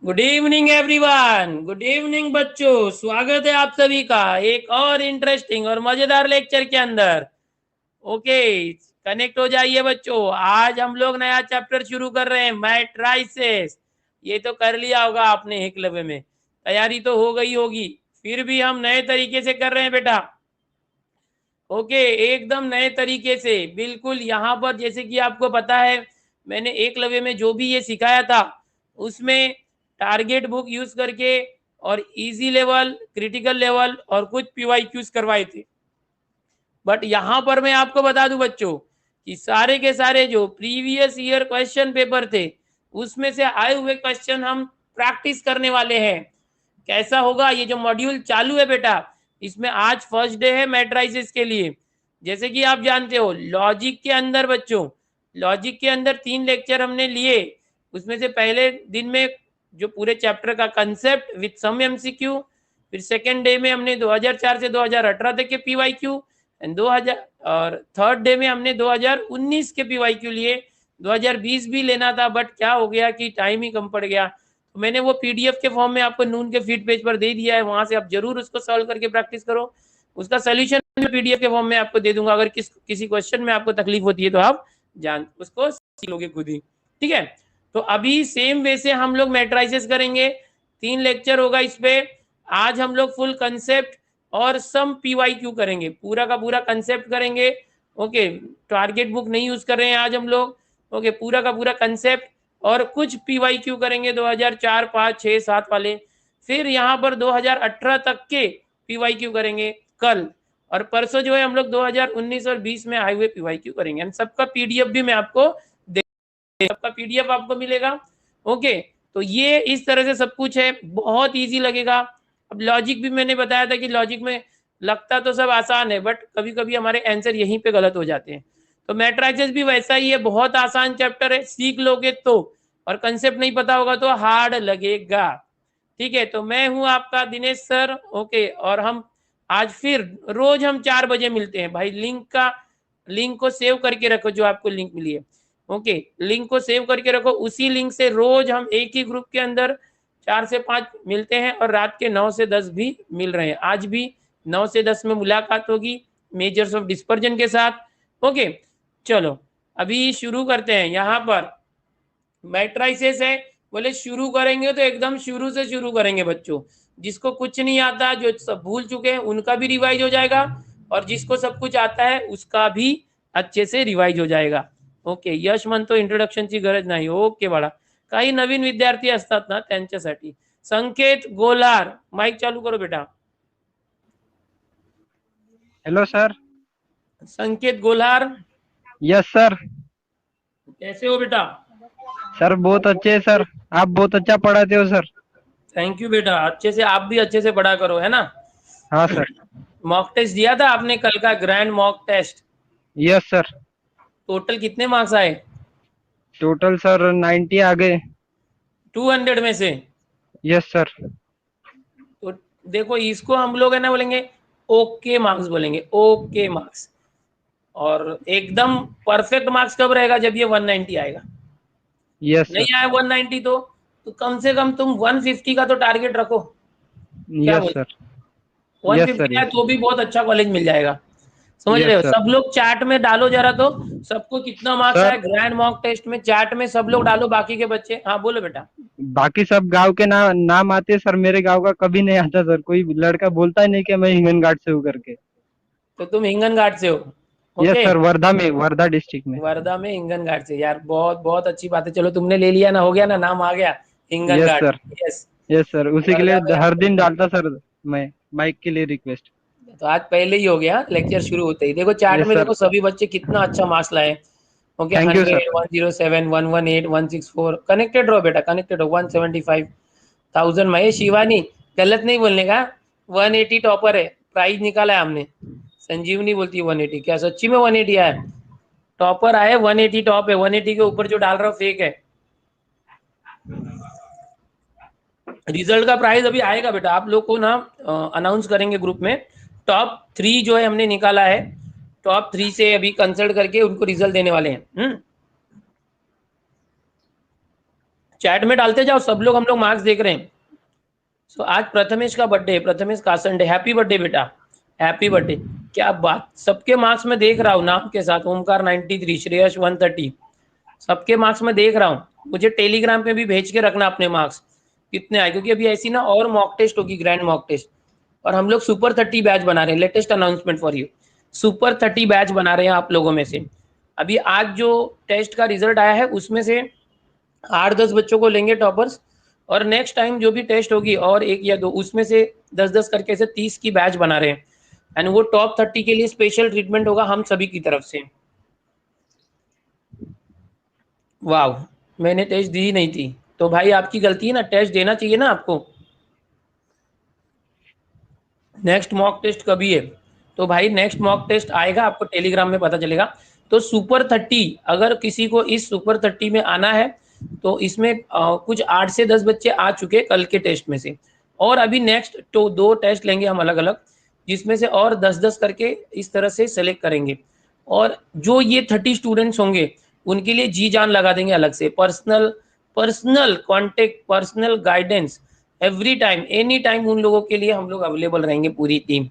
Good evening everyone, good evening बच्चों। स्वागत है आप सभी का एक और इंटरेस्टिंग और मजेदार लेक्चर के अंदर। ओके, कनेक्ट हो जाइए बच्चों। आज हम लोग नया चैप्टर शुरू कर रहे हैं, मैट्राइसेस। ये तो कर लिया होगा आपने एकलव्य में, तैयारी तो हो गई होगी। फिर भी हम नए तरीके से कर रहे हैं बेटा। ओके, एकदम नए तरीके से, बिल्कुल। यहाँ पर जैसे कि आपको पता है, मैंने एकलव्य में जो भी ये सिखाया था उसमें टारगेट बुक यूज करके और इजी लेवल, क्रिटिकल लेवल और कुछ पीवाईक्यूज करवाए थे। बट यहाँ पर मैं आपको बता दूं बच्चों कि सारे के सारे जो प्रीवियस ईयर क्वेश्चन पेपर थे उसमें से आए हुए क्वेश्चन हम प्रैक्टिस करने वाले हैं। कैसा होगा ये जो मॉड्यूल चालू है बेटा, इसमें आज फर्स्ट डे है मैट्राइसिस के लिए। जैसे कि आप जानते हो लॉजिक के अंदर बच्चों, लॉजिक के अंदर 3 लेक्चर हमने लिए। उसमें से पहले दिन में जो पूरे चैप्टर का कंसेप्ट विद सम एमसीक्यू, फिर सेकेंड डे में हमने 2004 से 2018 तक के पीवाईक्यू एंड 2000, और थर्ड डे में हमने 2019 के पीवाईक्यू लिए। 2020 भी लेना था बट क्या हो गया कि टाइम ही कम पड़ गया। तो मैंने वो पीडीएफ के फॉर्म में आपको नून के फीड पेज पर दे दिया है, वहां से आप जरूर उसको सॉल्व करके प्रैक्टिस करो। उसका सोल्यूशन पीडीएफ के फॉर्म में आपको दे दूंगा। अगर किसी क्वेश्चन में आपको तकलीफ होती है तो आप जान उसको सीख लोगे खुद ही। ठीक है, तो अभी सेम वे से हम लोग मैट्राइसेस करेंगे। 3 लेक्चर होगा इस पे। आज हम लोग फुल कंसेप्ट और सम पीवाईक्यू करेंगे, पूरा का पूरा कंसेप्ट करेंगे। ओके, टारगेट बुक नहीं यूज कर रहे हैं आज हम लोग। ओके, पूरा का पूरा कंसेप्ट और कुछ पीवाईक्यू करेंगे 2004, 5, 6, 7 वाले। फिर यहाँ पर 2018 तक के पीवाईक्यू करेंगे कल। और परसों जो है हम लोग 2019 और 20 में आए हुए पीवाईक्यू करेंगे। सबका पीडीएफ भी मैं आपको दे, सबका पीडीएफ आपको मिलेगा। ओके, तो ये इस तरह से सब कुछ है, बहुत इजी लगेगा। अब लॉजिक भी मैंने बताया था कि लॉजिक में लगता तो सब आसान है बट कभी कभी हमारे आंसर यहीं पे गलत हो जाते हैं। तो मैट्राइसेस भी वैसा ही है, बहुत आसान चैप्टर है, सीख लोगे तो। और कंसेप्ट नहीं पता होगा तो हार्ड लगेगा। ठीक है, तो मैं हूं आपका दिनेश सर। ओके, और हम आज फिर रोज हम 4 बजे मिलते हैं भाई। लिंक को सेव करके रखो, जो आपको लिंक मिली है। ओके, लिंक को सेव करके रखो। उसी लिंक से रोज हम एक ही ग्रुप के अंदर 4 से 5 मिलते हैं और रात के 9 से 10 भी मिल रहे हैं। आज भी 9 से 10 में मुलाकात होगी मेजर्स ऑफ डिस्पर्जन के साथ। ओके, चलो अभी शुरू करते हैं। यहाँ पर मैट्राइसेस है, बोले शुरू करेंगे तो एकदम शुरू से शुरू करेंगे बच्चों। जिसको कुछ नहीं आता, जो सब भूल चुके हैं, उनका भी रिवाइज हो जाएगा और जिसको सब कुछ आता है उसका भी अच्छे से रिवाइज हो जाएगा। ओके, यश म्हणतो इंट्रोडक्शनची गरज नाही। ओके बाळा, काही नवीन विद्यार्थी असतात ना त्यांच्यासाठी। संकेत गोलार, माइक चालू करो बेटा। Hello sir. संकेत गोलार, यस सर। कैसे हो बेटा? सर बहुत अच्छे है सर, आप बहुत अच्छा पढ़ाते हो सर। थैंक यू बेटा, अच्छे से आप भी अच्छे से पढ़ा करो, है ना। हाँ सर। मॉक टेस्ट दिया था आपने कल का, grand mock test. Yes sir. Total कितने मार्क्स आए? टोटल सर 90 आ गए। 200 में से? Yes sir. तो देखो, इसको हम लोग है ना बोलेंगे ओके मार्क्स, बोलेंगे ओके मार्क्स। और एकदम परफेक्ट मार्क्स कब रहेगा? जब ये 190 आएगा। यस नहीं सर। आया 190 तो कम से कम तुम 150 का तो टारगेट रखो। क्या यस बोल, सर। Yes 150 sir. आए यस तो भी बहुत अच्छा कॉलेज मिल जाएगा। समझ रहे यस हो? सर। सब लोग चैट में डालो जरा, तो सबको कितना मार्क्स आया सर ग्रैंड मॉक टेस्ट में, चैट में सब लोग डालो, बाकी के बच्चे। हाँ बोलो बेटा। बाकी सब गांव के नाम आते सर, मेरे गांव का कभी नहीं आता सर। कोई लड़का बोलता ही नहीं कि मैं हिंगन घाट से हूँ करके। तो तुम हिंगन घाट से हो? यस ओके, सर, वर्धा में, वर्धा डिस्ट्रिक्ट में। वर्धा में हिंगन घाट से, यार बहुत बहुत अच्छी बात है। चलो तुमने ले लिया ना, हो गया ना, नाम आ गया हिंगन यस घाट। सर। यस, यस सर, उसी के वर्धा में लिए हर दिन डालता सर मैं, माइक के लिए रिक्वेस्ट। तो आज पहले ही हो गया लेक्चर शुरू होते ही। देखो चैट यस में, सर। देखो सभी बच्चे कितना अच्छा मार्क्स लाए। Okay, thank you 100, sir. 107, 118, 164, connected रहो बेटा, कनेक्टेड रहो। 175,000 में। शिवानी, गलत नहीं बोलने का। 180 टॉपर है, प्राइज निकाला है हमने। संजीवनी बोलती है 180, क्या सच्ची में 180 आया? टॉपर आए, 180 टॉप है। 180 के ऊपर जो डाल रहा हूँ फेक है। रिजल्ट का प्राइस अभी आएगा बेटा, आप लोग को ना अनाउंस करेंगे ग्रुप में। टॉप 3 जो है हमने निकाला है, टॉप 3 से अभी कंसल्ट करके उनको रिजल्ट देने वाले हैं। चैट में डालते जाओ, सब लोग हम लोग मार्क्स देख रहे हैं। सो आज प्रथमेश का बर्थडे, प्रथमेश का संडे, हैप्पी बर्थडे बेटा, हैप्पी बर्थडे। क्या बात, सबके मार्क्स में देख रहा हूँ नाम के साथ, ओमकार 93, श्रेयस 130, सबके मार्क्स में देख रहा हूँ। मुझे टेलीग्राम पे भी भेज के रखना अपने मार्क्स कितने आए, क्योंकि अभी ऐसी ना और मॉक टेस्ट होगी, ग्रैंड मॉक टेस्ट, और हम लोग सुपर 30 बैच बना रहे हैं। Latest announcement for you, super 30 batch बना रहे हैं आप लोगों में से। अभी आज जो टेस्ट का रिजल्ट आया है उसमें से 8-10 बच्चों को लेंगे टॉपर्स, और नेक्स्ट टाइम जो भी टेस्ट होगी और 1 या 2 उसमें से 10-10 करके से 30 की बैच बना रहे हैं। एंड वो टॉप 30 के लिए स्पेशल ट्रीटमेंट होगा हम सभी की तरफ से। वाह, मैंने टेस्ट दी नहीं थी तो भाई आपकी गलती है ना, टेस्ट देना चाहिए ना आपको। नेक्स्ट मॉक टेस्ट कभी है? तो भाई नेक्स्ट मॉक टेस्ट आएगा, आपको टेलीग्राम में पता चलेगा। तो सुपर 30, अगर किसी को इस सुपर 30 में आना है तो इसमें कुछ 8 से 10 बच्चे आ चुके कल के टेस्ट में से, और अभी नेक्स्ट तो 2 टेस्ट लेंगे हम अलग अलग, जिसमें से और 10-10 करके इस तरह से सेलेक्ट करेंगे। और जो ये 30 स्टूडेंट्स होंगे उनके लिए जी जान लगा देंगे अलग से, personal contact, personal guidance, every time any time उन लोगों के लिए हम लोग अवेलेबल रहेंगे, पूरी टीम।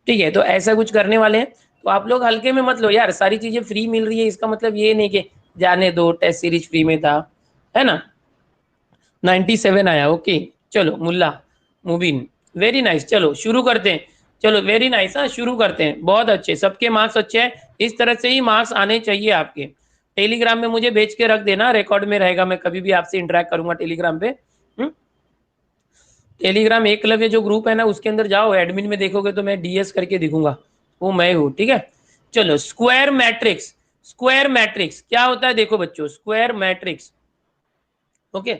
ठीक है, तो ऐसा कुछ करने वाले हैं। तो आप लोग हल्के में मत लो यार, सारी चीजें फ्री मिल रही है इसका मतलब ये नहीं कि जाने दो, टेस्ट सीरीज फ्री में था, है ना। 97 आया, ओके। चलो मुल्ला मुबीन, वेरी नाइस, चलो शुरू करते हैं। चलो वेरी नाइस, हाँ शुरू करते हैं, बहुत अच्छे, सबके मार्क्स अच्छे हैं, इस तरह से ही मार्क्स आने चाहिए आपके। टेलीग्राम में मुझे भेज के रख देना, रिकॉर्ड में रहेगा, मैं कभी भी आपसे इंटरेक्ट करूंगा टेलीग्राम पे। टेलीग्राम एकलव्य जो ग्रुप है ना उसके अंदर जाओ, एडमिन में देखोगे तो मैं डीएस करके दिखूंगा, वो मैं हूँ, ठीक है। चलो स्क्वायर मैट्रिक्स, स्क्वायर मैट्रिक्स क्या होता है देखो बच्चों, स्क्वायर मैट्रिक्स, ओके।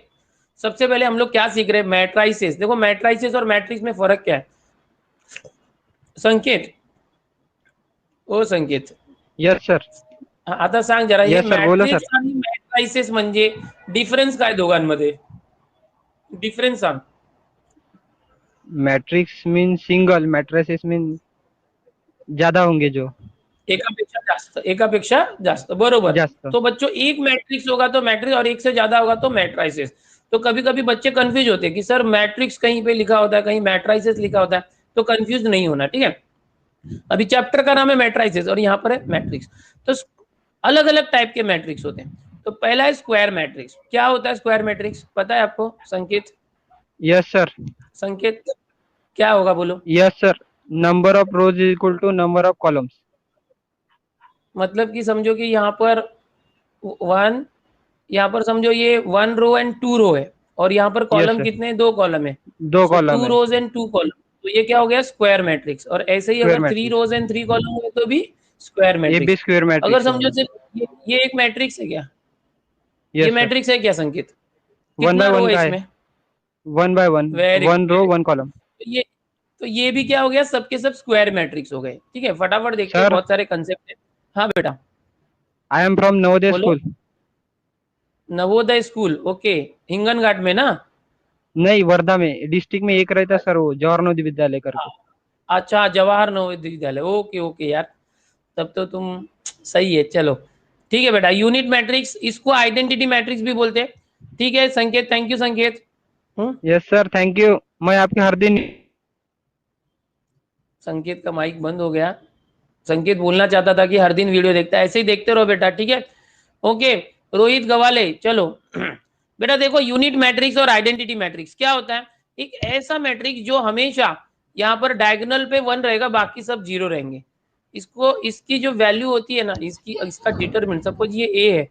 सबसे पहले हम लोग क्या सीख रहे हैं, मैट्राइसिस। देखो मैट्राइसिस और मैट्रिक्स में फर्क क्या है, संकेत, ओ संकेत, यस सर, आता सांग जरा, हे यस सर, बोला मॅट्रिक्स सर. आणि मॅट्रायसिस म्हणजे डिफरन्स काय दोघांमध्ये, डिफरन्स सांग. Matrix mean single, matrices mean ज्यादा होंगे जो, एकापेक्षा जास्त, बरोबर। जास्त. तो बच्चों एक मैट्रिक्स होगा तो मैट्रिक्स, और एक से ज्यादा होगा तो मैट्राइसिस। तो कभी कभी बच्चे कंफ्यूज होते हैं कि सर मैट्रिक्स कहीं पे लिखा होता है, कहीं मैट्राइसिस लिखा होता है, तो कंफ्यूज नहीं होना, ठीक है। अभी चैप्टर का नाम है मैट्राइसिस और यहाँ पर है मैट्रिक्स। तो अलग अलग टाइप के मैट्रिक्स होते हैं। तो पहला है स्क्वायर मैट्रिक्स। क्या होता है स्क्वायर मैट्रिक्स, पता है आपको संकेत? यस सर, संकेत क्या होगा बोलो? Yes sir. Number of rows is equal to number of columns. मतलब कि समझो कि यहाँ पर वन, यहाँ पर समझो ये 1 रो एंड 2 रो है, और यहाँ पर यस कॉलम सर, कितने हैं, 2 कॉलम है। 2 सो कॉलम 2 है, रोज एंड 2 कॉलम, तो ये क्या हो गया, स्क्वायर मैट्रिक्स। और ऐसे ही स्क्वायर अगर 3 मैट्रिक्स. रोज एंड 3 कॉलम हुए तो भी स्क्वायर ये भी मैट्रिक्स। स्क्वायर अगर मैट्रिक्स है. समझो सिर्फ ये एक मैट्रिक्स है क्या, ये यस सर, मैट्रिक्स है क्या संकेत? वन कितना बाय रो वन है का है, इसमें? One by one, very one row one column. तो ये भी क्या हो गया, सबके सब स्क्वायर मैट्रिक्स हो गए, ठीक है। फटाफट देखते हैं, सर, बहुत सारे कंसेप्ट है। हाँ बेटा आई एम फ्रॉम नवोदय बोलो। स्कूल. नवोदय स्कूल, ओके, हिंगन घाट में ना? नहीं, वर्धा में, डिस्ट्रिक्ट में एक रहता सर, वो जवाहर नवोदय विद्यालय करके. अच्छा, जवाहर नवोदय विद्यालय, ओके ओके यार, तब तो तुम सही है। चलो ठीक है बेटा, यूनिट मैट्रिक्स, इसको आइडेंटिटी मैट्रिक्स भी बोलते हैं, ठीक है संकेत, थैंक यू संकेत। Yes sir, thank you. मैं आपके हर दिन. संकेत का माइक बंद हो गया। संकेत बोलना चाहता था कि हर दिन वीडियो देखता है, ऐसे ही देखते रहो बेटा, ठीक है। ओके, रोहित गवाले, चलो बेटा देखो, यूनिट मैट्रिक्स और आइडेंटिटी मैट्रिक्स क्या होता है, एक ऐसा मैट्रिक्स जो हमेशा यहाँ पर डायगोनल पे 1 रहेगा, बाकी सब 0 रहेंगे। इसको, इसकी जो वैल्यू होती है ना, इसकी, इसका डिटरमिनेंट, सपोज ये ए है,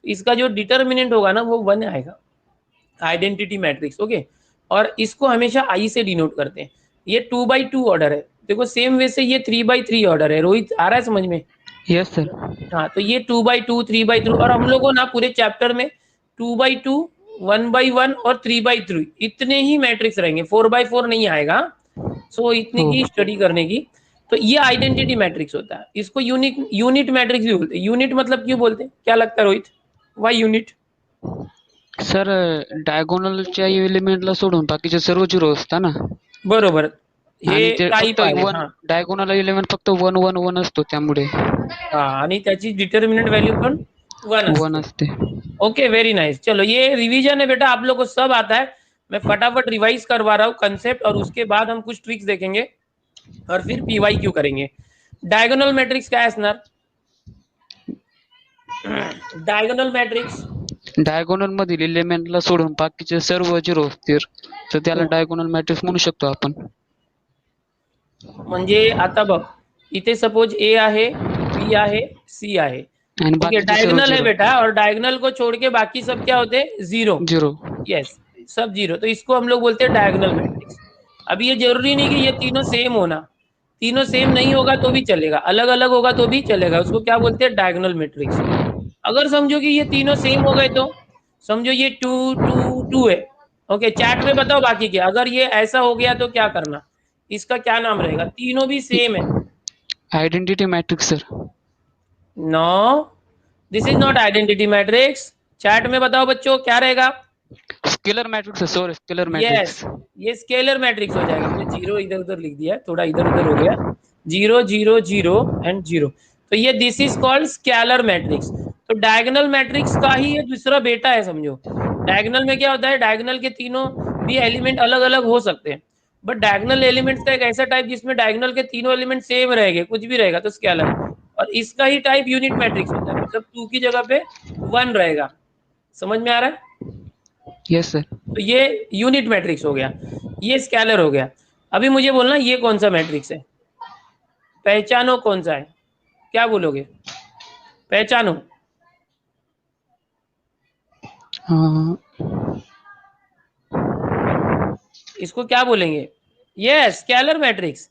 इसका जो डिटरमिनेंट होगा ना वो 1 आएगा, आइडेंटिटी मैट्रिक्स, ओके। और इसको हमेशा आई से डिनोट करते हैं। ये 2x2 ऑर्डर है, देखो सेम वे से ये 3x3 ऑर्डर है। रोहित आ रहा है समझ में? Yes sir. हाँ, तो ये 2x2, 3x3, और हम लोगों ना पूरे चैप्टर में 2x2, 1x1 और 3x3 इतने ही मैट्रिक्स रहेंगे, 4x4 नहीं आएगा। सो इतनी की स्टडी करने की। तो ये आइडेंटिटी मैट्रिक्स होता है, इसको यूनिट मैट्रिक्स भी बोलते हैं। यूनिट मतलब क्यों बोलते हैं, क्या लगता है रोहित, वाई यूनिट? सर डायगोनलच्या एलिमेंटला सोडून बाकीचे सर्व झिरो असतात ना, बरोबर, हे आणि ते टाईप फक्त आहे. वन, हा डायगोनल एलिमेंट फक्त 1 1 1 असतो, त्यामुळे हा, आणि त्याची डिटर्मिनंट व्हॅल्यू पण 1 1 असते. असते. Okay, very nice. चलो ये रिवीजन है बेटा, आप लोग को सब आता है, मैं फटाफट रिवाइज करवा रहा हूँ कंसेप्ट, और उसके बाद हम कुछ ट्रिक्स देखेंगे और फिर PYQ करेंगे। डायगोनल मैट्रिक्स काय असणार? डायगोनल मैट्रिक्स डायगोनल मधील एलिमेंटला सोडून बाकीचे सर्व झिरो असतील तर त्याला हम्म. डायगोनल मॅट्रिक्स म्हणू शकतो आपण. म्हणजे आता बघ, इथे सपोज A आहे, B आहे, C आहे, आणि ओके, बाकीचे सर्व डायगोनल है झिरो बेटा, और डायगोनल को छोड़ के बाकी सब क्या होते हैं? जीरो। झिरो. यस, सब जीरो, तो इसको हम लोग बोलते हैं डायगोनल मैट्रिक्स। अब ये जरूरी नहीं कि ये तीनों सेम होना, तीनों सेम नहीं होगा तो भी चलेगा, अलग अलग होगा तो भी चलेगा, उसको क्या बोलते हैं? Diagonal matrix. अगर समझो कि ये तीनों सेम हो गए तो समझो ये 2 2 2 है, ओके, चैट में बताओ बाकी के। अगर ये ऐसा हो गया तो क्या करना, इसका क्या नाम रहेगा? तीनों भी सेम है। Identity matrix sir. No, this is not identity matrix. Chat में बताओ बच्चों क्या रहेगा? Scalar matrix sorry scalar yes, matrix. ये स्केलर मैट्रिक्स हो जाएगा। मैंने जीरो इधर उधर लिख दिया है, थोड़ा इधर उधर हो गया, 0 0 0 एंड 0, तो ये this is called scalar matrix. तो डायगोनल मैट्रिक्स का ही ये दूसरा बेटा है, समझो। डायगोनल में क्या होता है? डायगोनल के तीनों भी एलिमेंट अलग अलग हो सकते हैं, बट डायगोनल एलिमेंट्स का एक ऐसा टाइप जिसमें डायगोनल के तीनों एलिमेंट सेम रहेंगे, कुछ भी रहेगा तो स्केलर। और इसका ही टाइप यूनिट मैट्रिक्स होता है, मतलब 2 की जगह पे 1 रहेगा। समझ में आ रहा है? Yes sir. तो ये यूनिट मैट्रिक्स हो गया, ये स्केलर हो गया। अभी मुझे बोलना ये कौन सा मैट्रिक्स है, पहचानो कौन सा है, क्या बोलोगे? पहचानो, इसको क्या बोलेंगे? ये स्केलर मैट्रिक्स।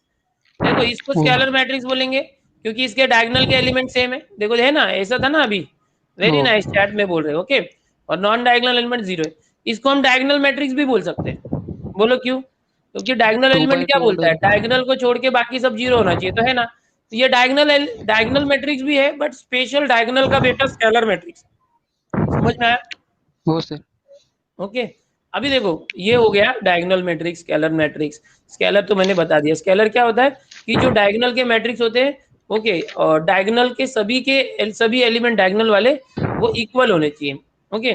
देखो इसको स्केलर मैट्रिक्स बोलेंगे क्योंकि इसके डायगोनल के एलिमेंट सेम है। देखो है ना, ऐसा था ना अभी, वेरी नाइस, चैट में बोल रहे हो, ओके। और नॉन डायगोनल एलिमेंट 0 है, इसको हम डायगोनल मैट्रिक्स भी बोल सकते हैं। बोलो क्यों? क्योंकि डायगोनल 2 एलिमेंट बाय क्या 2 बोलता है? ऑर्डर. डायगोनल को छोड़ के बाकी सब 0 होना चाहिए, तो है ना। तो ये डायगोनल मैट्रिक्स भी है, बट स्पेशल डायगोनल का बेटा स्केलर मैट्रिक्स। समझ में आया? हो सर. ओके, अभी देखो ये हो गया diagonal matrix, scalar matrix. Scalar तो मैंने बता दिया। स्केलर क्या होता है कि जो डायगोनल के मैट्रिक्स होते हैं, ओके, और डायगोनल के सभी एलिमेंट डायगोनल वाले वो इक्वल होने चाहिए, ओके,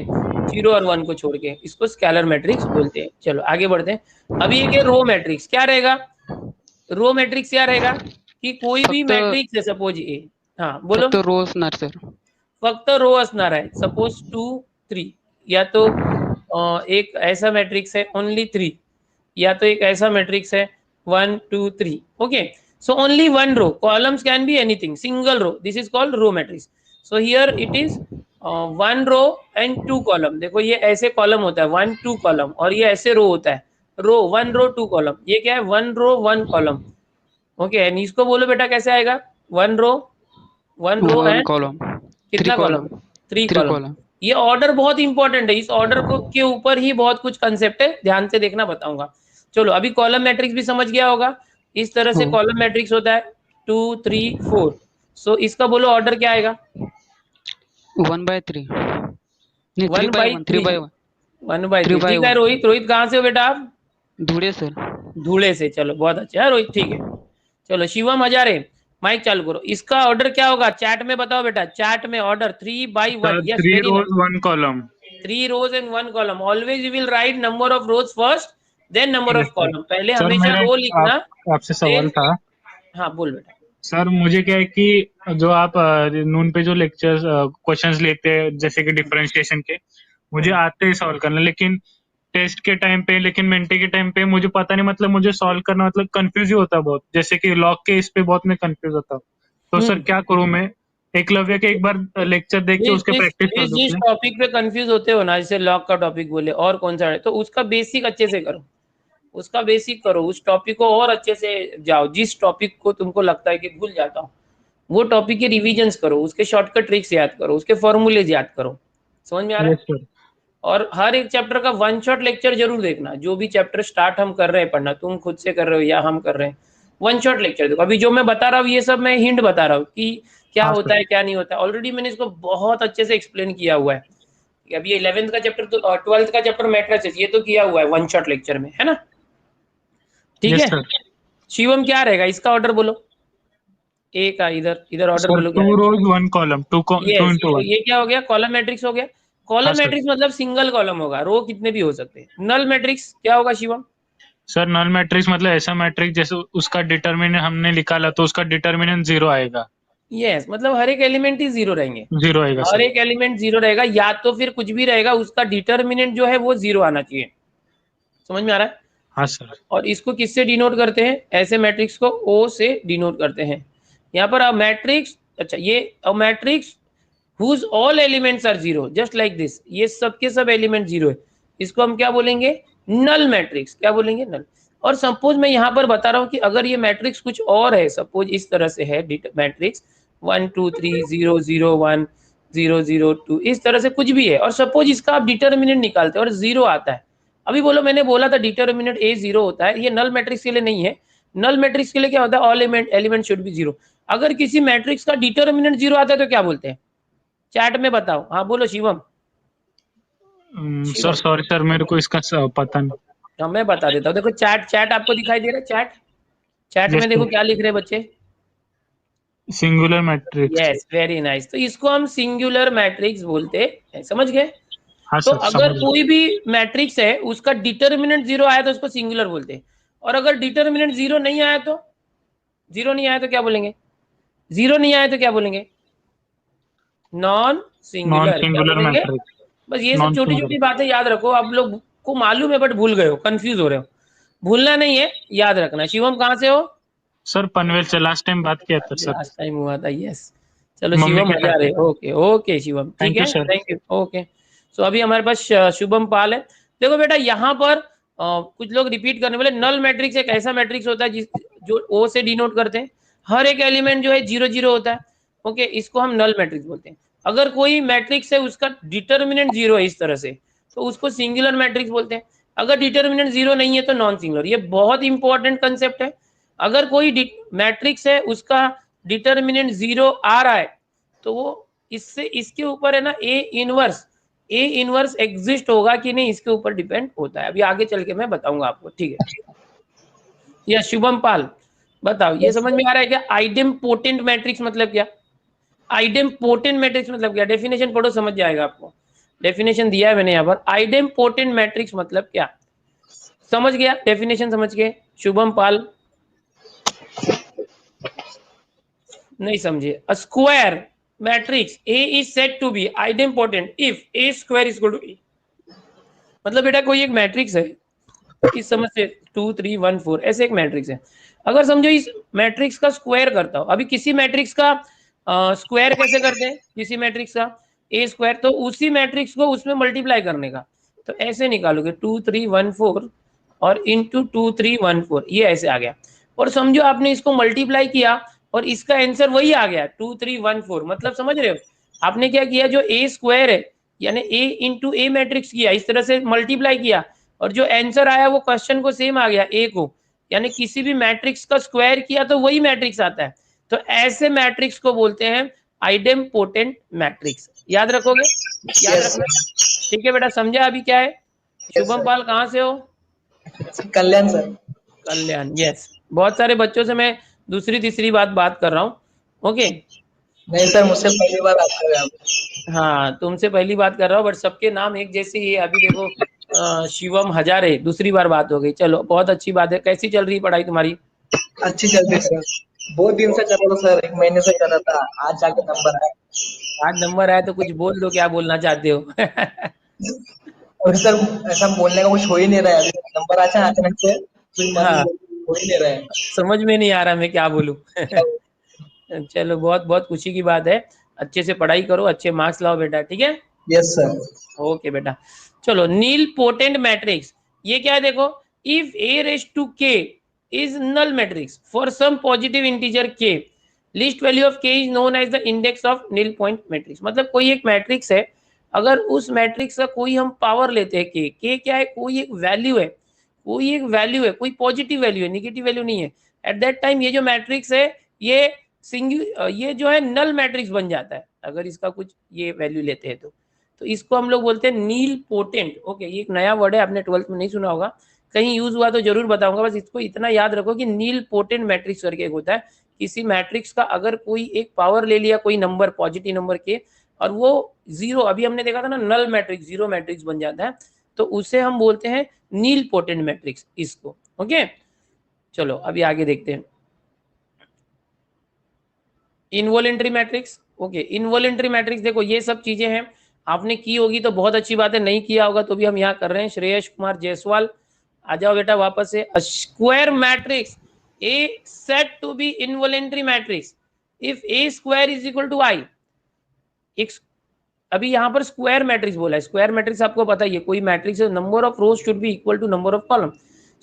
0 और 1 को छोड़ के, इसको स्केलर मैट्रिक्स बोलते हैं। चलो आगे बढ़ते हैं। अभी एक है रो मैट्रिक्स। क्या रहेगा रो मैट्रिक्स? क्या रहेगा कि कोई भी फक्त मैट्रिक्स है, सपोज ए, हाँ बोलो, फक्त रो असणार सर. फक्त रो असणार आहे, सपोज 2 3, या तो एक ऐसा मैट्रिक्स है ओनली 3, या तो एक ऐसा मैट्रिक्स है 1 2 3, okay. So only one row, columns can be anything, single row, this is called row matrix. So here it is 1 row and 2 column. देखो ये ऐसे कॉलम होता है 1 2 कॉलम, और ये ऐसे रो होता है, रो 1 रो 2 कॉलम। ये क्या है? 1 रो 1 कॉलम, ओके। एंड इसको बोलो बेटा कैसे आएगा? 1 रो 1 रो 1 एंड कॉलम 3 कितना कॉलम? Column 3 3 column. कॉलम. ये ऑर्डर बहुत इंपॉर्टेंट है, इस ऑर्डर को के ऊपर ही बहुत कुछ कंसेप्ट है, ध्यान से देखना, बताऊंगा। चलो अभी कॉलम मैट्रिक्स भी समझ गया होगा। इस तरह से हो. कॉलम मैट्रिक्स होता है 2 3 4। सो इसका बोलो ऑर्डर क्या आएगा? 1/3 नहीं 1 3/1 by 3 three, by 1 1 by 3, 3 by ठीक है। 1 रोहित, रोहित कहाँ से हो बेटा आप? धुळे सर. धूले से, चलो बहुत अच्छा है रोहित, ठीक है। चलो शिवम हजारे, माइक चालू करो। इसका ऑर्डर क्या होगा? चैट में बताओ बेटा, चैट में order 3/1। Sir, yes, three very nice. rows, one column. 3 rows and 1 column. Always you will write number of rows first, then number Yes, of sir. column। पहले सर हमेशा मेरा रो लिखना, आपसे सवाल then, था। हाँ बोल बेटा। सर मुझे क्या है कि जो आप नून पे जो लेक्चर्स क्वेश्चंस लेते हैं जैसे कि डिफरेंशिएशन के, मुझे आते हैं सॉल्व करना, लेकिन टेस्ट के टाइम पे, लेकिन मिनटे के टाइम पे मुझे पता नहीं, मतलब मुझे सॉल्व करना मतलब कंफ्यूज ही होता है बहुत, जैसे कि लॉग के इस पे बहुत मैं कंफ्यूज होता हूँ। तो सर क्या करूँ मैं? एकलव्य के एक बार लेक्चर देख के उसके प्रैक्टिस कर दूं जिस क्या? टॉपिक पे कंफ्यूज होते हो ना, जैसे लॉग का टॉपिक बोले और कौन सा है, तो उसका बेसिक अच्छे से करो, उसका बेसिक करो, उस टॉपिक को और अच्छे से जाओ। जिस टॉपिक को तुमको लगता है कि भूल जाता हूँ, वो टॉपिक के रिविजन्स करो, उसके शॉर्टकट ट्रिक्स याद करो, उसके फॉर्मूलेज याद करो। समझ में आ रहा है? Yes sir. और हर एक चैप्टर का वन शॉट लेक्चर जरूर देखना। जो भी चैप्टर स्टार्ट हम कर रहे हैं पढ़ना, तुम खुद से कर रहे हो या हम कर रहे हैं, वन शॉट लेक्चर देखो। अभी जो मैं बता रहा हूँ ये सब मैं हिंट बता रहा हूँ कि क्या हाँ होता सर। है क्या नहीं होता है। ऑलरेडी मैंने इसको बहुत अच्छे से एक्सप्लेन किया हुआ है कि अभी 11th का चैप्टर तो 12th का चैप्टर मैट्रिसेस, ये तो किया हुआ है वन शॉट लेक्चर में, है ना? ठीक यस है। सर। शिवम क्या रहेगा इसका ऑर्डर बोलो? ए का इधर इधर ऑर्डर सर बोलो क्या 2 रहेगा? rows 1 column, 2 यस, into तो 1। ये क्या हो गया? कॉलम मैट्रिक्स हो गया। कॉलम हाँ, सर। मैट्रिक्स मतलब सिंगल कॉलम होगा, रो कितने भी हो सकते हैं। नल मैट्रिक्स क्या होगा शिवम? सर नल मैट्रिक्स मतलब ऐसा मैट्रिक्स जैसे उसका डिटर्मिनेंट हमने निकाला तो उसका डिटर्मिनेंट 0 आएगा। यस, मतलब हर एक एलिमेंट ही जीरो रहेंगे, 0 आएगा हर सर। एक एलिमेंट जीरो रहेगा, या तो फिर कुछ भी रहेगा, उसका डिटर्मिनेंट जो है वो जीरो आना चाहिए। समझ में आ रहा है? हाँ सर। और इसको किससे डिनोट करते हैं? ऐसे मैट्रिक्स को ओ से डिनोट करते हैं। यहाँ पर अ मैट्रिक्स, अच्छा ये a matrix whose all elements are zero just like this, ये सब के सब एलिमेंट जीरो है, इसको हम क्या बोलेंगे? Null matrix. क्या बोलेंगे? नल। और सपोज मैं यहाँ पर बता रहा हूँ कि अगर ये मैट्रिक्स कुछ और है, सपोज इस तरह से है मैट्रिक्स 1 2 3 0 0 1 0 0 2, इस तरह से कुछ भी है, और सपोज इसका आप डिटर्मिनेंट निकालते हैं और जीरो आता है। अभी बोलो, मैंने बोला था डिटर्मिनेंट ए जीरो होता है, ये नल मैट्रिक्स के लिए नहीं है। नल मैट्रिक्स के लिए क्या होता है? All element should be zero. अगर किसी मैट्रिक्स का डिटर्मिनेंट जीरो आता है तो क्या बोलते हैं? चैट में बताओ। हाँ बोलो Shivam. Sir Shivam, sorry sir, मेरे को इसका पता नहीं। हाँ मैं बता देता हूँ। देखो चैट, चैट आपको दिखाई दे रहा है? चैट, चैट में देखो क्या लिख रहे हैं बच्चे। Singular matrix. Yes, very nice. तो इसको हम सिंगुलर मैट्रिक्स बोलते हैं, समझ गए? हाँ तो सर, अगर समझ गया। कोई भी मैट्रिक्स है उसका डिटर्मिनेंट जीरो आया तो उसको सिंगुलर बोलते हैं, और अगर डिटर्मिनेंट जीरो नहीं आया तो, जीरो नहीं आया तो क्या बोलेंगे? जीरो नहीं आया तो क्या बोलेंगे? Non non singular. क्या सिंगुलर बोलेंगे? मैट्रिक्स। बस ये सब नॉन छोटी सिंगुलर। छोटी बातें याद रखो, आप लोग को मालूम है बट भूल गए हो, कंफ्यूज हो रहे हो। भूलना नहीं है, याद रखना। शिवम कहाँ से हो? सर पनवेल से लास्ट टाइम बात किया था सर। लास्ट टाइम हुआ था, यस। चलो मम्मी शिवम के मजा साथ। रहे। ओके ओके शिवम, ठीक थैंक यू है, sir. Thank you, okay. So अभी हमारे पास शुभम पाल है। देखो बेटा, यहाँ पर कुछ लोग रिपीट करने वाले, नल मैट्रिक्स एक ऐसा मैट्रिक्स होता है जो ओ से डिनोट करते हैं, हर एक एलिमेंट जो है जीरो जीरो होता है। ओके, इसको हम नल मैट्रिक्स बोलते हैं। अगर कोई मैट्रिक्स है उसका डिटर्मिनेंट जीरो है इस तरह से, तो उसको सिंगुलर मैट्रिक्स बोलते हैं। अगर डिटर्मिनेंट जीरो नहीं है तो नॉन सिंगुलर। ये बहुत इंपॉर्टेंट कंसेप्ट है। अगर कोई मैट्रिक्स है उसका डिटर्मिनेंट जीरो आ रहा है तो वो इससे, इसके ऊपर है ना ए इनवर्स एग्जिस्ट होगा कि नहीं, इसके ऊपर डिपेंड होता है। अभी आगे चल के मैं बताऊंगा आपको, ठीक है? या शुभम पाल बताओ, ये समझ में आ रहा है क्या? आइडेम्पोटेंट मैट्रिक्स मतलब क्या? आइडेम्पोटेंट मैट्रिक्स मतलब क्या? डेफिनेशन पढ़ो, समझ जाएगा आपको। डेफिनेशन दिया है मैंने यहाँ पर। आइडेम्पोटेंट मैट्रिक्स मतलब क्या? समझ गया? डेफिनेशन समझ गए? शुभम पाल नहीं समझे? अ square matrix A is said to be idempotent if A square is equal to A। मतलब बेटा कोई एक मैट्रिक्स है, इस समझ से 2 3 1 4 ऐसे एक मैट्रिक्स है। अगर समझो इस मैट्रिक्स का स्क्वायर करता हो, अभी किसी मैट्रिक्स का स्क्वायर कैसे करते हैं? किसी मैट्रिक्स का ए स्क्वायर, तो उसी मैट्रिक्स को उसमें मल्टीप्लाई करने का, तो ऐसे निकालोगे 2 3 1 4 और इंटू 2 3 1 4, ये ऐसे आ गया। और समझो आपने इसको मल्टीप्लाई किया और इसका आंसर वही आ गया 2 3 1 4। मतलब समझ रहे हो आपने क्या किया? जो ए स्क्वायर है यानी ए इंटू ए मैट्रिक्स किया, इस तरह से मल्टीप्लाई किया, और जो आंसर आया वो क्वेश्चन को सेम आ गया ए को, यानी किसी भी मैट्रिक्स का स्क्वायर किया तो वही मैट्रिक्स आता है। तो ऐसे मैट्रिक्स को बोलते हैं आइडेम्पोटेंट मैट्रिक्स। याद रखोगे? याद रखना, ठीक है बेटा? समझा अभी क्या है? शुभम पाल कहाँ से हो? कल्याण सर। कल्याण, यस। बहुत सारे बच्चों से मैं दूसरी तीसरी बात कर रहा हूँ। ओके, नहीं सर, मुझसे पहली बार बात कर रहे हैं आप। हाँ तुमसे पहली बात कर रहा हूँ, बट सबके नाम एक जैसे ही है। अभी देखो शिवम हजारे, दूसरी बार बात हो गई। चलो बहुत अच्छी बात है। कैसी चल रही है पढ़ाई तुम्हारी? अच्छी चल रही है सर, बहुत दिन से कर रहा था सर, 1 महीने से कर रहा था, आज जाके नंबर आया। आज नंबर आया तो कुछ बोल दो, क्या बोलना चाहते हो? और सर ऐसा बोलने का कुछ हो ही नहीं रहा है, अभी नंबर आया अचानक से, तो हाँ, हो ही नहीं रहा है। समझ में नहीं आ रहा मैं क्या बोलूं। क्या? चलो बहुत बहुत खुशी की बात है। अच्छे से पढ़ाई करो, अच्छे मार्क्स लाओ बेटा, ठीक है? Yes sir. ओके बेटा। चलो, नील पोटेंट मैट्रिक्स, ये क्या है देखो? If a raise to k is null matrix for some positive integer k, least value of k is known as the index of nilpotent matrix. मतलब कोई एक matrix है, अगर उस मैट्रिक्स का कोई हम पावर लेते हैं, के क्या है? कोई एक वैल्यू है, कोई एक वैल्यू है, कोई पॉजिटिव वैल्यू है, निगेटिव वैल्यू नहीं है। एट दैट टाइम ये जो मैट्रिक्स है ये ये जो है नल मैट्रिक्स बन जाता है, अगर इसका कुछ ये वैल्यू लेते हैं तो इसको हम लोग बोलते हैं नील पोटेंट। ओके, ये एक नया वर्ड है, आपने 12th में नहीं सुना होगा, कहीं यूज हुआ तो जरूर बताऊंगा। बस इसको इतना याद रखो कि नील पोटेंट मैट्रिक्स करके एक होता है। किसी मैट्रिक्स का अगर कोई एक पावर ले लिया, कोई नंबर पॉजिटिव नंबर के, और वो जीरो, अभी हमने देखा था ना नल मैट्रिक्स, जीरो मैट्रिक्स बन जाता है, तो उसे हम बोलते हैं नील पोटेंट मैट्रिक्स इसको। ओके, चलो अभी आगे देखते हैं involuntary matrix. Okay, involuntary matrix, देखो ये सब चीजें हैं, आपने की होगी तो बहुत अच्छी बात है, नहीं किया होगा तो भी हम यहाँ कर रहे हैं। श्रेयस कुमार जायसवाल, आ जाओ बेटा वापस से। Square matrix A set to be involutory matrix if A square is equal to I. एक अभी यहाँ पर स्क्वायर मैट्रिक्स बोला है, स्क्वायर मैट्रिक्स आपको पता ही है, कोई मैट्रिक्स है, number of rows should be equal to number of column,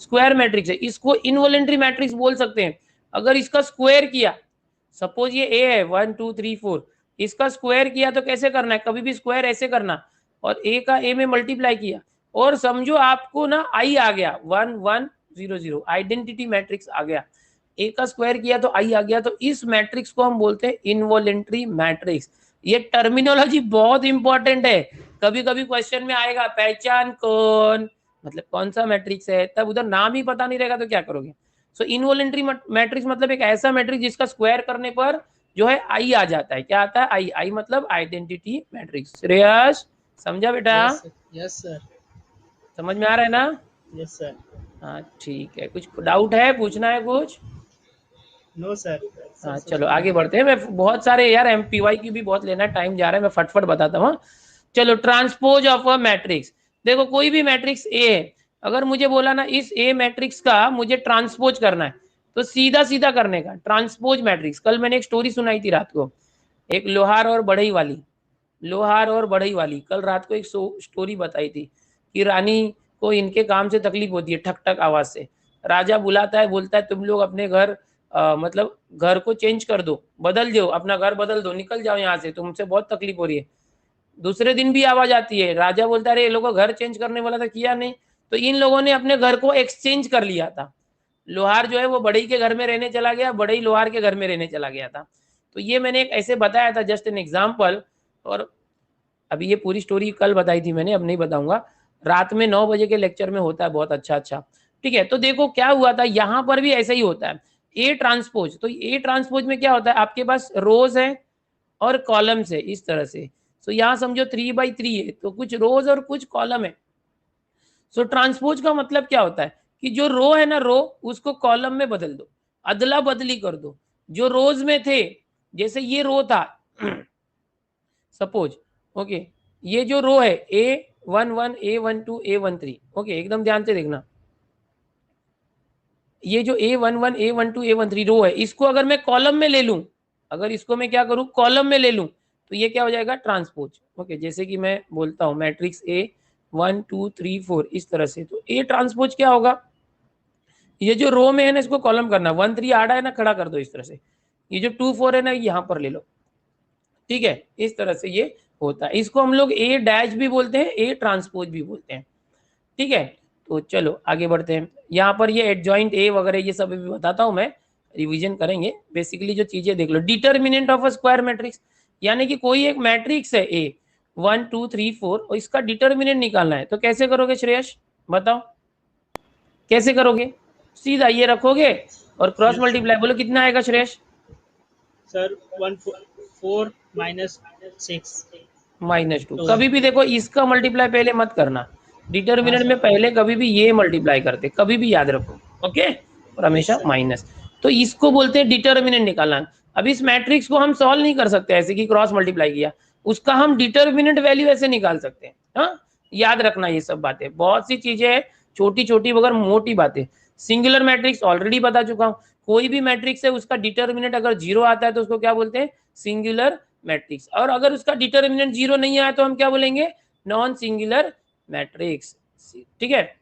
square matrix है, इसको इनवॉलेंट्री मैट्रिक्स बोल सकते हैं। अगर इसका स्क्वायर किया, सपोज ये ए है 1 2 3 4, इसका स्क्वायर किया तो कैसे करना है, कभी भी स्क्वायर ऐसे करना, और ए का ए में मल्टीप्लाई किया, और समझो आपको ना आई आ गया 1 1 0 0, आइडेंटिटी मैट्रिक्स आ गया, ए का स्क्वायर किया तो आई आ गया, तो इस मैट्रिक्स को हम बोलते हैं इनवॉलेंट्री मैट्रिक्स। ये टर्मिनोलॉजी बहुत इंपॉर्टेंट है, कभी कभी क्वेश्चन में आएगा पहचान कौन, मतलब कौन सा मैट्रिक्स है, तब उधर नाम ही पता नहीं रहेगा तो क्या करोगे। सो इनवॉलेंट्री मैट्रिक्स मतलब एक ऐसा मैट्रिक्स जिसका स्क्वायर करने पर जो है आई आ जाता है। क्या आता है? आई। आई मतलब आइडेंटिटी मैट्रिक्स। श्रेयस समझा बेटा? Yes sir. समझ में आ रहा है ना? Yes sir. हाँ ठीक है, कुछ डाउट है, पूछना है कुछ? No sir. हाँ चलो आगे बढ़ते हैं। मैं बहुत सारे यार एमपीवाई की भी बहुत लेना, टाइम जा रहा है, मैं फटफट बताता हूँ। चलो ट्रांसपोज ऑफ अ मैट्रिक्स, देखो कोई भी मैट्रिक्स ए है, अगर मुझे बोला ना इस ए मैट्रिक्स का मुझे ट्रांसपोज करना है, तो सीधा सीधा करने का ट्रांसपोज मैट्रिक्स। कल मैंने एक स्टोरी सुनाई थी रात को, एक लोहार और बढ़ई वाली, लोहार और बढ़ई वाली, कल रात को एक स्टोरी बताई थी कि रानी को इनके काम से तकलीफ होती है, ठक ठक आवाज से। राजा बुलाता है, बोलता है तुम लोग अपने घर मतलब घर को चेंज कर दो, बदल दो, अपना घर बदल दो, निकल जाओ यहाँ से, तुमसे बहुत तकलीफ हो रही है। दूसरे दिन भी आवाज आती है, राजा बोलता है अरे ये लोगों घर चेंज करने वाला था, किया नहीं, तो इन लोगों ने अपने घर को एक्सचेंज कर लिया था। लोहार जो है वो बढ़ई के घर में रहने चला गया, बढ़ई लोहार के घर में रहने चला गया था। तो ये मैंने एक ऐसे बताया था, जस्ट एन एग्जाम्पल। और अभी ये पूरी स्टोरी कल बताई थी मैंने, अब नहीं बताऊंगा, रात में 9 बजे के लेक्चर में होता है, बहुत अच्छा। ठीक है, तो देखो क्या हुआ था, यहाँ पर भी ऐसा ही होता है ए ट्रांसपोज। तो ए ट्रांसपोज में क्या होता है, आपके पास रोज है और कॉलम्स है इस तरह से। सो यहाँ समझो 3/3 है, तो कुछ रोज और कुछ कॉलम है। सो ट्रांसपोज का मतलब क्या होता है कि जो रो है ना, रो उसको कॉलम में बदल दो, अदला बदली कर दो। जो रोज में थे, जैसे ये रो था सपोज, ओके, ये जो रो है A11 A12 A13, ओके एकदम ध्यान से देखना, ये जो A11 A12 A13 रो है, इसको अगर मैं कॉलम में ले लूं, अगर इसको मैं क्या करूं कॉलम में ले लूं, तो ये क्या हो जाएगा ट्रांसपोज। ओके, जैसे कि मैं बोलता हूं मैट्रिक्स A 1 2 3 4 इस तरह से, तो A ट्रांसपोज क्या होगा, ये जो रो में है ना इसको कॉलम करना, 1 3 आड़ा है ना, खड़ा कर दो इस तरह से, ये जो 2 4 है ना यहाँ पर ले लो, ठीक है, इस तरह से ये होता है। इसको हम लोग A डैश भी बोलते हैं, A ट्रांसपोज भी बोलते हैं। ठीक है, तो चलो आगे बढ़ते हैं। यहाँ पर ये एडजॉइंट ए वगैरह ये सब भी बताता हूँ मैं, रिवीजन करेंगे। बेसिकली जो चीजें देख लो, determinant of a square matrix, यानी कि कोई एक मैट्रिक्स है ए 1 2 3 4 और इसका डिटर्मिनेंट निकालना है, तो कैसे करोगे श्रेयस बताओ, कैसे करोगे? सीधा ये रखोगे और क्रॉस मल्टीप्लाई, बोलो कितना आएगा श्रेयस? सर 4 -6 -2। कभी भी देखो इसका मल्टीप्लाई पहले मत करना, डिटर्मिनेंट में पहले कभी भी ये मल्टीप्लाई करते, कभी भी याद रखो, ओके, और हमेशा माइनस। तो इसको बोलते हैं डिटर्मिनेंट निकालना। अब इस मैट्रिक्स को हम सॉल्व नहीं कर सकते ऐसे कि क्रॉस मल्टीप्लाई किया, उसका हम डिटर्मिनेंट वैल्यू ऐसे निकाल सकते हैं। हाँ, याद रखना ये सब बातें, बहुत सी चीजें हैं, छोटी छोटी मगर मोटी बातें। सिंगुलर मैट्रिक्स ऑलरेडी बता चुका हूँ, कोई भी मैट्रिक्स है उसका डिटर्मिनेंट अगर 0 आता है तो उसको क्या बोलते हैं? Singular matrix. और अगर उसका डिटर्मिनेंट 0 नहीं आया तो हम क्या बोलेंगे? Non singular matrix. ठीक है,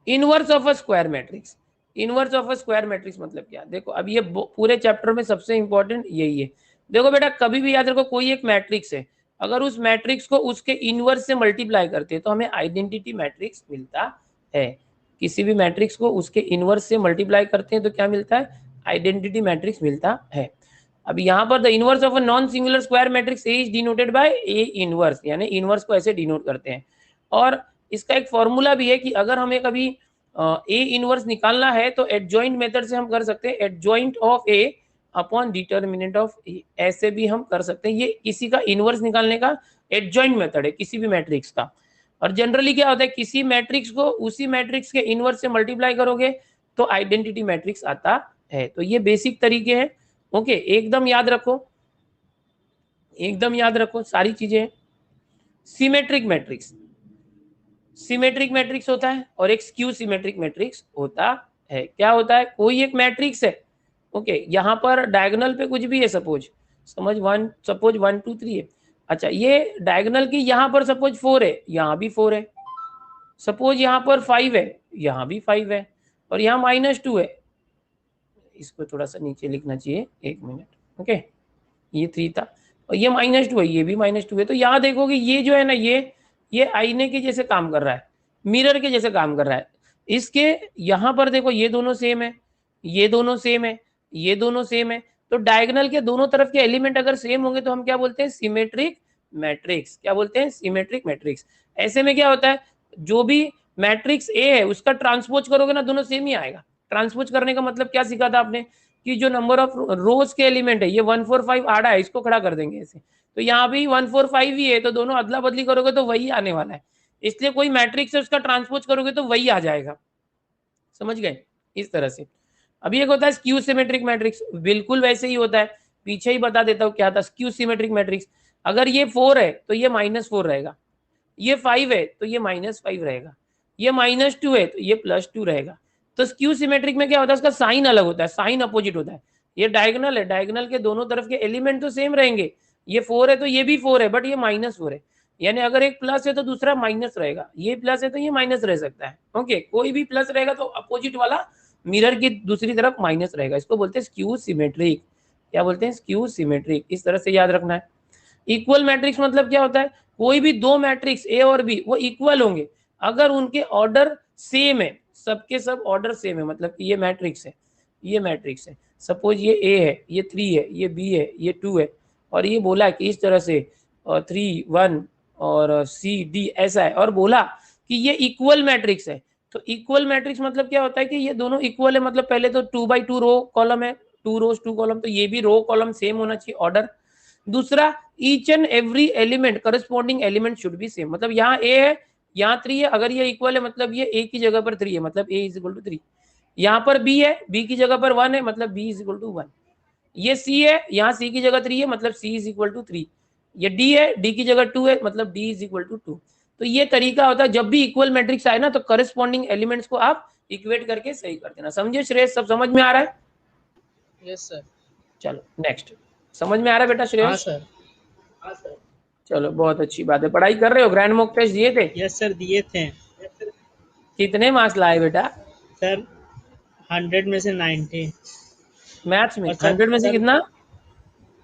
inverse of a square matrix, inverse of a square matrix मतलब क्या? देखो अब ये पूरे चैप्टर में सबसे इंपॉर्टेंट यही है। देखो बेटा कभी भी याद रखो, कोई एक मैट्रिक्स है, अगर उस मैट्रिक्स को उसके इनवर्स से मल्टीप्लाई करते हैं तो हमें आइडेंटिटी मैट्रिक्स मिलता है। किसी भी मैट्रिक्स को उसके इनवर्स से मल्टीप्लाई करते हैं तो क्या मिलता है? आइडेंटिटी मैट्रिक्स मिलता है। अब यहाँ पर the inverse of a non singular square matrix A is denoted by A inverse, यानी इनवर्स को ऐसे डिनोट करते हैं। और इसका एक फॉर्मूला भी है कि अगर हमें कभी ए इनवर्स निकालना है तो एडजॉइंट मेथड से हम कर सकते हैं। Adjoint of A upon determinant of A, ऐसे भी हम कर सकते हैं। ये किसी का इनवर्स निकालने का एडजॉइंट मेथड है किसी भी मैट्रिक्स का। और जनरली क्या होता है, किसी मैट्रिक्स को उसी मैट्रिक्स के इनवर्स से मल्टीप्लाई करोगे तो आइडेंटिटी मैट्रिक्स आता है। तो ये बेसिक तरीके हैं। ओके, एकदम याद रखो, एकदम याद रखो सारी चीजें। सिमेट्रिक मैट्रिक्स, सिमेट्रिक मैट्रिक्स होता है और एक स्क्यू सिमेट्रिक मैट्रिक्स होता है। क्या होता है, कोई एक मैट्रिक्स है, ओके, यहाँ पर डायगोनल पे कुछ भी है, सपोज 1 2 3 है। अच्छा, ये डायगोनल की यहाँ पर सपोज 4 है, यहाँ भी 4 है। सपोज यहाँ पर 5 है, यहाँ भी 5 है, और यहाँ -2 है। इसको थोड़ा सा नीचे लिखना चाहिए, 1 मिनट। ओके, ये 3 था और ये -2 है, ये भी -2 है। तो यहाँ देखोगे ये जो है ना, ये आईने के जैसे काम कर रहा है, मिरर के जैसे काम कर रहा है। इसके यहाँ पर देखो ये दोनों सेम है, ये दोनों सेम है, ये दोनों सेम है। तो डायगोनल के दोनों तरफ के एलिमेंट अगर सेम होंगे तो हम क्या बोलते हैं, सिमेट्रिक मैट्रिक्स। क्या बोलते हैं, सिमेट्रिक मैट्रिक्स। ऐसे में क्या होता है, जो भी मैट्रिक्स ए है उसका ट्रांसपोज करोगे ना, दोनों सेम ही आएगा। ट्रांसपोज करने का मतलब क्या सीखा था आपने, कि जो नंबर ऑफ रोज के एलिमेंट है, ये 1 4 5 आड़ा है, इसको खड़ा कर देंगे ऐसे। तो यहाँ भी 1 4 5 ही है, तो दोनों अदला बदली करोगे तो वही आने वाला है। इसलिए कोई मैट्रिक्स है उसका ट्रांसपोज करोगे तो वही आ जाएगा। समझ गए, इस तरह से। अभी एक होता है स्क्यू सिमेट्रिक मैट्रिक्स, बिल्कुल वैसे ही होता है। पीछे ही बता देता हूँ क्या था स्क्यू सिमेट्रिक मैट्रिक्स। अगर ये 4 है तो ये -4 रहेगा, ये 5 है तो ये -5 रहेगा, ये -2 है तो ये +2 रहेगा। तो स्क्यू सिमेट्रिक में क्या होता है, उसका साइन अलग होता है, साइन अपोजिट होता है। ये डायगोनल है, डायगोनल के दोनों तरफ के एलिमेंट तो सेम रहेंगे। ये 4 है तो ये भी 4 है, बट ये -4 है। यानी अगर एक प्लस है तो दूसरा माइनस रहेगा, ये प्लस है तो ये माइनस रह सकता है। ओके, कोई भी प्लस रहेगा तो अपोजिट वाला मिरर की दूसरी तरफ माइनस रहेगा। इसको बोलते हैं स्क्यू सिमेट्रिक। क्या बोलते हैं, स्क्यू सिमेट्रिक। इस तरह से याद रखना है। इक्वल मैट्रिक्स मतलब क्या होता है, कोई भी दो मैट्रिक्स ए और बी वो इक्वल होंगे अगर उनके ऑर्डर सेम है, सबके सब ऑर्डर सेम है। मतलब कि ये मैट्रिक्स है, ये मैट्रिक्स है, सपोज ये ए है, ये 3 है, ये बी है, ये 2 है, और ये बोला कि इस तरह से 3 1 और सी डी ऐसा है, और बोला कि ये इक्वल मैट्रिक्स है। तो इक्वल मैट्रिक्स मतलब क्या होता है कि ये दोनों इक्वल है। मतलब पहले तो 2 बाई 2 रो कॉलम है, 2 रोज 2 कॉलम, तो ये भी रो कॉलम सेम होना चाहिए ऑर्डर। दूसरा, each and every element corresponding element should be same. मतलब यहाँ ए है, यहाँ 3 है, अगर ये इक्वल है मतलब ये ए की जगह पर 3 है, मतलब ए इज इक्वल टू 3। यहाँ पर बी है, बी की जगह पर 1 है, मतलब बी इज इक्वल टू 1। ये सी है, यहाँ सी की जगह 3 है, मतलब सी इज इक्वल टू 3। ये डी है, डी की जगह 2 है, मतलब डी इज इक्वल टू 2। तो ये तरीका होता है, जब भी इक्वल मैट्रिक्स आए ना तो करस्पॉन्डिंग एलिमेंट्स को आप इक्वेट करके सही कर देना। समझे श्रेयस, सब समझ में आ रहा है? Yes sir. चलो नेक्स्ट, समझ में आ रहा है बेटा श्रेयस? हाँ सर। हाँ सर। चलो बहुत अच्छी बात है। पढ़ाई कर रहे हो? ग्रैंड मॉक टेस्ट दिए थे? यस सर, दिए थे। कितने मार्क्स लाए बेटा? सर 100 में से 90। मैथ्स में और सर- 100 में से सर- कितना?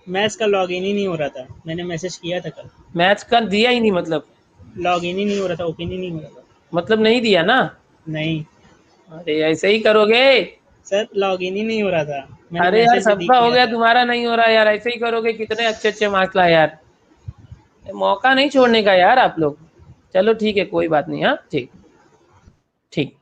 मैथ्स का लॉगिन ही नहीं हो रहा था, मैंने मैसेज किया था कल। मैथ्स का दिया ही नहीं, मतलब लॉगिन ही नहीं हो रहा था, ओपन ही नहीं हो रहा था। मतलब नहीं दिया ना? नहीं अरे ऐसे ही करोगे सर, लॉगिन ही नहीं हो रहा था। मैंने अरे यार मैसेज भी सबका हो किया गया, था। तुम्हारा नहीं हो रहा यार। ऐसे ही करोगे, कितने अच्छे अच्छे मार्क्स लाए यार। मौका नहीं छोड़ने का यार आप लोग। चलो ठीक है, कोई बात नहीं। हाँ ठीक ठीक।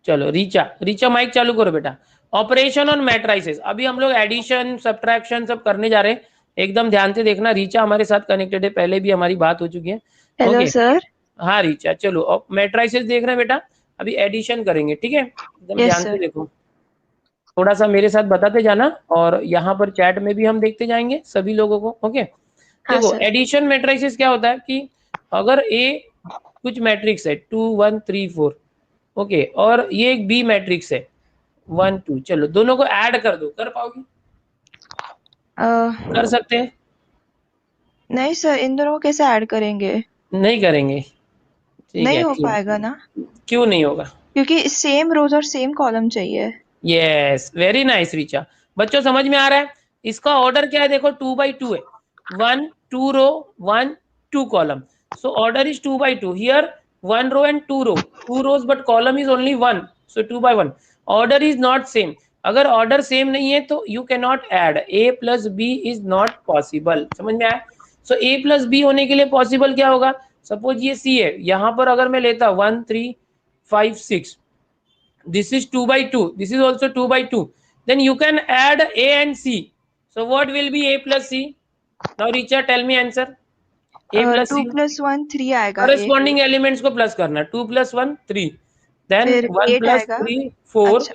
चलो रीचा माइक चालू करो बेटा। ऑपरेशन ऑन मैट्राइसेस, अभी हम लोग एडिशन सब्ट्रैक्शन सब करने जा रहे हैं। एकदम ध्यान से देखना। रीचा हमारे साथ कनेक्टेड है, पहले भी हमारी बात हो चुकी है। Hello Okay. सर। हाँ रीचा, चलो मैट्राइसेस देख रहे हैं बेटा, अभी एडिशन करेंगे, ठीक है? एकदम Yes, ध्यान से sir. देखो, थोड़ा सा मेरे साथ बताते जाना, और यहाँ पर चैट में भी हम देखते जाएंगे सभी लोगों को। ओके, हाँ देखो सर। एडिशन मैट्रिक्स क्या होता है कि अगर ए कुछ मैट्रिक्स है 2 1 3 4, ओके, और ये एक बी मैट्रिक्स है 1 2, चलो दोनों को ऐड कर दो। कर पाओगे? कर सकते हैं? नहीं सर, इन दोनों को कैसे ऐड करेंगे? नहीं करेंगे? ठीक नहीं है, हो क्यों? पाएगा ना, क्यों नहीं होगा? क्योंकि सेम रोज और सेम कॉलम चाहिए। Yes, very nice Richa. बच्चों समझ में आ रहा है? इसका ऑर्डर क्या है? देखो 2 बाई 2 है, 1 2 row 1 2 column. So order is 2 by 2। Here 1 row and 2 row, 2 rows but column is only 1, so 2 by 1। Order is not same. अगर ऑर्डर सेम नहीं है तो you can not add. A plus B is not possible. समझ में आया? सो ए plus B होने के लिए पॉसिबल क्या होगा? सपोज ये सी है, यहाँ पर अगर मैं लेता 1 3 5 6, this is 2 by 2, this is also 2 by 2, then you can add A and C. So what will be A plus C? Now Richa, tell me answer. A plus 2 C. plus 1 3 आएगा. Corresponding elements को plus करना. 2 plus 1 3. Then फिर 1 8 plus आएगा. 3 4. अच्छा.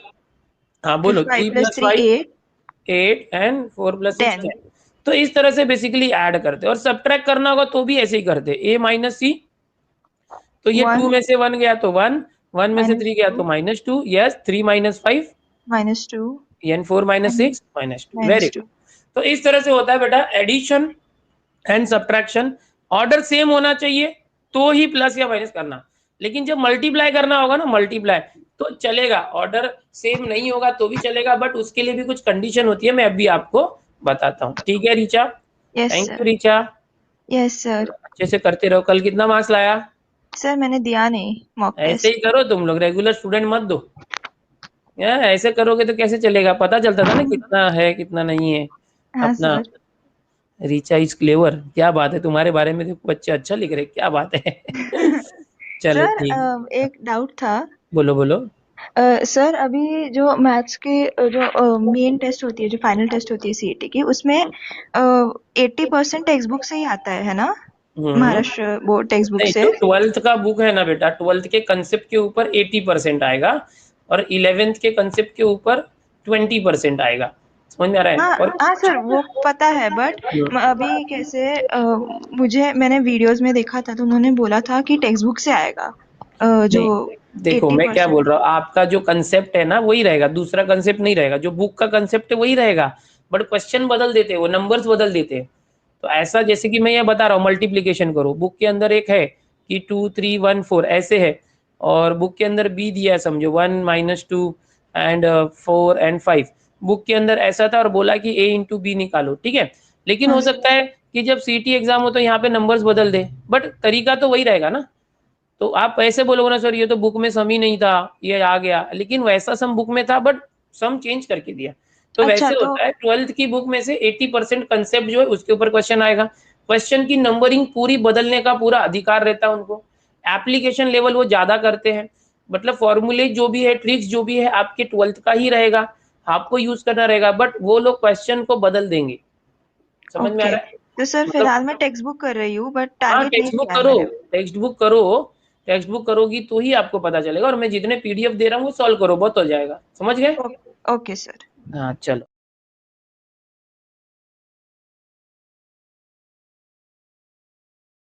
हाँ फिर बोलो. 5 3 plus plus 3 5 8. 8 and 4 plus 6 10. 10. तो इस तरह से बेसिकली ऐड करते और सब्ट्रैक्ट करना होगा तो भी ऐसे ही करते. A minus C. तो ये 2 में से 1 गया तो 1, 1 में से 3 गया तो -2. Yes. 3 minus 5 -2. and 4 minus 6 -2. Very -2. Good. तो इस तरह से होता है बेटा addition and subtraction. Order same होना चाहिए तो ही प्लस या माइनस करना. लेकिन जब मल्टीप्लाई करना होगा ना, मल्टीप्लाई तो चलेगा. ऑर्डर सेम नहीं होगा तो भी चलेगा, बट उसके लिए भी कुछ कंडीशन होती है, मैं अभी आपको बताता हूँ. ठीक है Richa? Thank you Richa. Yes sir. अच्छे से करते रहो. कल कितना मार्क्स लाया? सर मैंने दिया नहीं मॉक ऐसे ही करो तुम लोग, रेगुलर स्टूडेंट मत दो. ऐसे करोगे तो कैसे चलेगा? पता चलता था ना कितना है कितना नहीं है. हाँ अपना सर. Richa is clever. क्या बात है, तुम्हारे बारे में देखो बच्चे अच्छा लिख रहे. क्या बात है. चलो सर ठीक. एक डाउट था. बोलो बोलो. सर अभी जो मैथ्स के जो मेन टेस्ट होती है, जो फाइनल टेस्ट होती है सीईटी की, उसमें 80% टेक्स्ट बुक से ही आता है ना? महाराष्ट्र बोर्ड टेक्स्ट बुक नहीं, से. जो 12th का बुक है ना बेटा, 12th के कंसेप्ट के ऊपर 80% आएगा और 11th के कंसेप्ट के ऊपर 20% आएगा. समझ में आ रहा है? हाँ और हाँ सर वो पता है, बट अभी कैसे मैंने वीडियोस में देखा था तो उन्होंने बोला था कि टेक्स्ट बुक से आएगा. जो देखो मैं क्या 80%. बोल रहा हूँ, आपका जो कंसेप्ट है ना वही रहेगा, दूसरा कंसेप्ट नहीं रहेगा. जो बुक का कंसेप्ट है वही रहेगा, बट क्वेश्चन बदल देते हैं, वो नंबर्स बदल देते हैं. तो ऐसा जैसे कि मैं ये बता रहा हूँ, मल्टीप्लीकेशन करो. बुक के अंदर एक है कि 2 3 1 4 ऐसे है, और बुक के अंदर बी दिया है, समझो 1 - 2 एंड 4 एंड 5. बुक के अंदर ऐसा था और बोला कि A इंटू बी निकालो. ठीक है, लेकिन हो सकता है कि जब सीटी एग्जाम हो तो यहाँ पे नंबर्स बदल दे, बट तरीका तो वही रहेगा ना. तो आप ऐसे बोलोगे ना सर ये तो बुक में सम ही नहीं था, ये आ गया, लेकिन वैसा सम बुक में था बट सम चेंज करके दिया. तो अच्छा, वैसे तो होता है 12th की बुक में से 80% कंसेप्ट जो है उसके ऊपर क्वेश्चन आएगा. क्वेश्चन की नंबरिंग पूरी बदलने का पूरा अधिकार रहता है उनको. एप्लीकेशन लेवल वो ज्यादा करते हैं, मतलब फॉर्मूले जो भी है, ट्रिक्स जो भी है, आपके 12th का ही रहेगा, आपको यूज करना रहेगा, बट वो लोग क्वेश्चन को बदल देंगे. समझ में आ रहा है? तो सर फिलहाल मैं टेक्स्ट बुक कर रही हूँ, बट हाँ, टारगेट नहीं टेक्स्ट बुक किया है करो, मैंने. टेक्स्ट बुक करो. टेक्स्ट बुक करोगी तो ही आपको पता चलेगा, और मैं जितने पीडीएफ दे रहा हूँ वो सॉल्व करो, बहुत हो जाएगा. समझ गए? Okay sir. हाँ चलो.